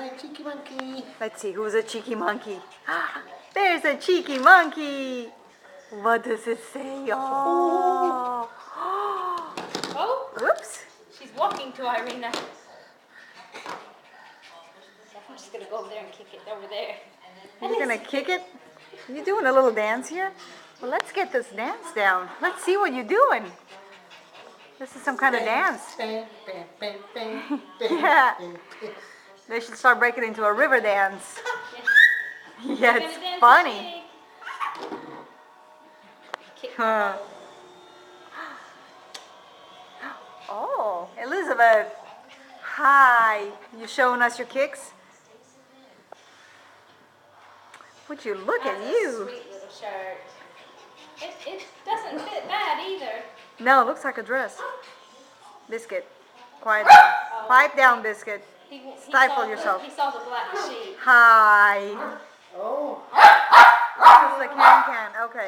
Hi, cheeky monkey. Let's see, who's a cheeky monkey? There's a cheeky monkey. What does it say? Oh. Oh, Whoops. she's walking to Irina. I'm just gonna go over there and kick it over there. You're gonna kick it? You doing a little dance here? Well, let's get this dance down. Let's see what you're doing. This is some kind of dance. Bam, bam, bam, bam, Yeah. bam, bam. They should start breaking into a river dance. Yeah, We're gonna it's dance funny. the pig. Kick Huh. Oh, Elizabeth. Hi. You showing us your kicks? Would you look at That's a you? sweet little shirt. It doesn't fit bad either. No, it looks like a dress. Biscuit. Quiet down. Pipe down, Biscuit. He Stifle saw yourself. He saw the black sheep. Hi. Oh. This is the can-can. Okay.